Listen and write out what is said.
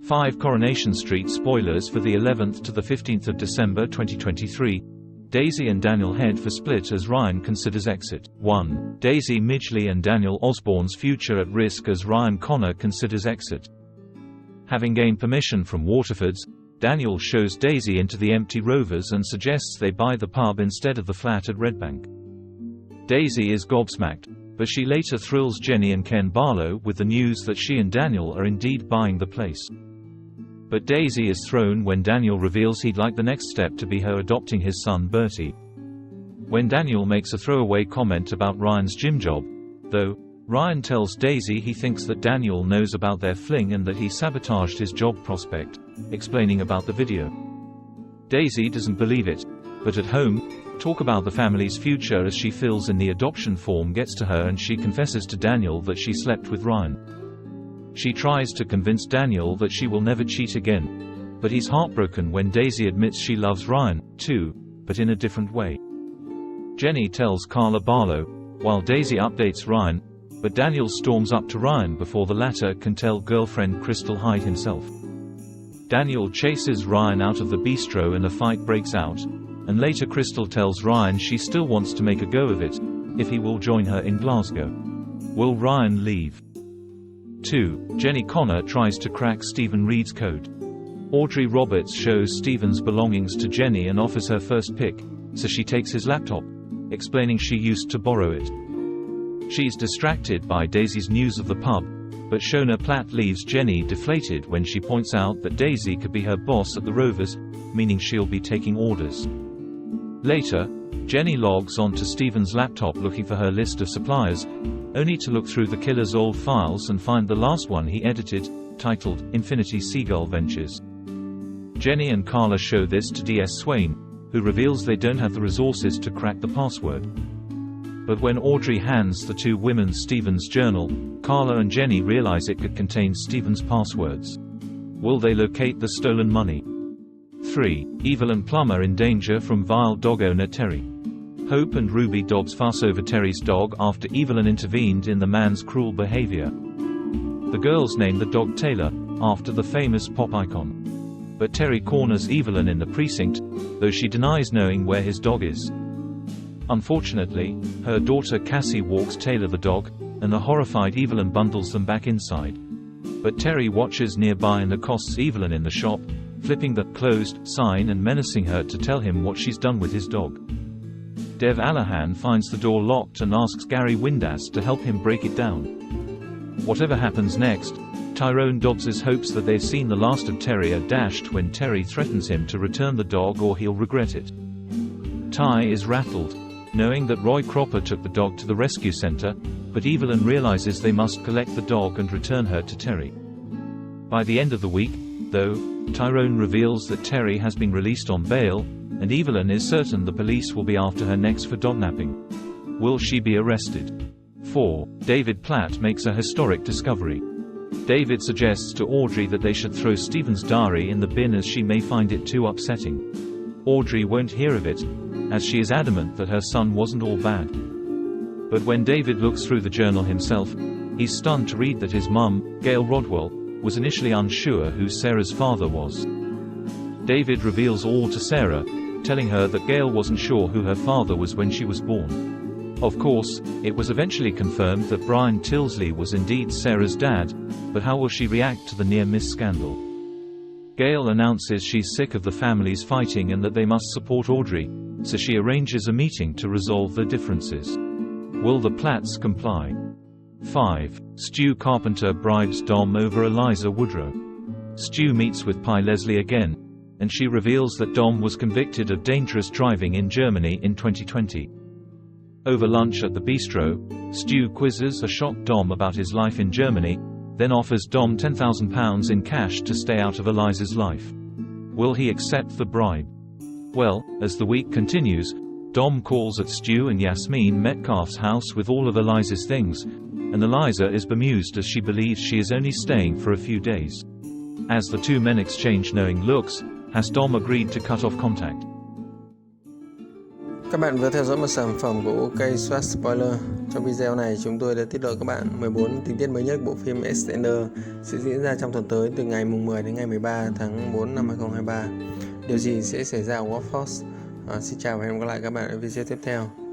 5 Coronation Street spoilers for the 11th to the 15th of December 2023. Daisy and Daniel head for split as Ryan considers exit. 1. Daisy Midgley and Daniel Osborne's future at risk as Ryan Connor considers exit. Having gained permission from Waterfords, Daniel shows Daisy into the empty Rovers and suggests they buy the pub instead of the flat at Redbank. Daisy is gobsmacked, but she later thrills Jenny and Ken Barlow with the news that she and Daniel are indeed buying the place. But Daisy is thrown when Daniel reveals he'd like the next step to be her adopting his son Bertie. When Daniel makes a throwaway comment about Ryan's gym job, though, Ryan tells Daisy he thinks that Daniel knows about their fling and that he sabotaged his job prospect, explaining about the video. Daisy doesn't believe it, but at home, talk about the family's future as she fills in the adoption form gets to her and she confesses to Daniel that she slept with Ryan. She tries to convince Daniel that she will never cheat again, but he's heartbroken when Daisy admits she loves Ryan, too, but in a different way. Jenny tells Carla Barlow, while Daisy updates Ryan, but Daniel storms up to Ryan before the latter can tell girlfriend Crystal Hyde himself. Daniel chases Ryan out of the bistro and a fight breaks out, and later Crystal tells Ryan she still wants to make a go of it, if he will join her in Glasgow. Will Ryan leave? 2. Jenny Connor tries to crack Stephen Reed's code. Audrey Roberts shows Stephen's belongings to Jenny and offers her first pick, so she takes his laptop, explaining she used to borrow it. She's distracted by Daisy's news of the pub, but Shona Platt leaves Jenny deflated when she points out that Daisy could be her boss at the Rovers, meaning she'll be taking orders. Later, Jenny logs onto Stephen's laptop looking for her list of suppliers, only to look through the killer's old files and find the last one he edited, titled Infinity Seagull Ventures. Jenny and Carla show this to D.S. Swain, who reveals they don't have the resources to crack the password. But when Audrey hands the two women Stephen's journal, Carla and Jenny realize it could contain Stephen's passwords. Will they locate the stolen money? 3. Evelyn Plummer in danger from vile dog owner Terry. Hope and Ruby Dobbs fuss over Terry's dog after Evelyn intervened in the man's cruel behavior. The girls name the dog Taylor, after the famous pop icon. But Terry corners Evelyn in the precinct, though she denies knowing where his dog is. Unfortunately, her daughter Cassie walks Taylor the dog, and the horrified Evelyn bundles them back inside. But Terry watches nearby and accosts Evelyn in the shop, flipping the "closed" sign and menacing her to tell him what she's done with his dog. Dev Allahan finds the door locked and asks Gary Windass to help him break it down. Whatever happens next, Tyrone Dobbs's hopes that they've seen the last of Terry are dashed when Terry threatens him to return the dog or he'll regret it. Ty is rattled, knowing that Roy Cropper took the dog to the rescue center, but Evelyn realizes they must collect the dog and return her to Terry. By the end of the week, though, Tyrone reveals that Terry has been released on bail, and Evelyn is certain the police will be after her next for dognapping. Will she be arrested? 4. David Platt makes a historic discovery. David suggests to Audrey that they should throw Stephen's diary in the bin as she may find it too upsetting. Audrey won't hear of it, as she is adamant that her son wasn't all bad. But when David looks through the journal himself, he's stunned to read that his mum, Gail Rodwell, was initially unsure who Sarah's father was. David reveals all to Sarah, telling her that Gail wasn't sure who her father was when she was born. Of course, it was eventually confirmed that Brian Tilsley was indeed Sarah's dad, but how will she react to the near-miss scandal? Gail announces she's sick of the families fighting and that they must support Audrey, so she arranges a meeting to resolve their differences. Will the Platts comply? 5. Stu Carpenter bribes Dom over Eliza Woodrow. Stu meets with Pi Leslie again, and she reveals that Dom was convicted of dangerous driving in Germany in 2020. Over lunch at the bistro, Stu quizzes a shocked Dom about his life in Germany, then offers Dom £10,000 in cash to stay out of Eliza's life. Will he accept the bribe? Well, as the week continues, Dom calls at Stu and Yasmin Metcalf's house with all of Eliza's things, and Eliza is bemused as she believes she is only staying for a few days. As the two men exchange knowing looks, has Dom agreed to cut off contact? Các bạn vừa theo dõi một sản phẩm của OK Swat Spoiler. Trong video này chúng tôi đã tiết lộ các bạn 14 tình tiết mới nhất bộ phim Extender sẽ diễn ra trong tuần tới từ ngày 10 đến ngày 13 tháng 4 năm 2023. Điều gì sẽ xảy ra ở Workforce? Xin chào và hẹn gặp lại các bạn ở video tiếp theo.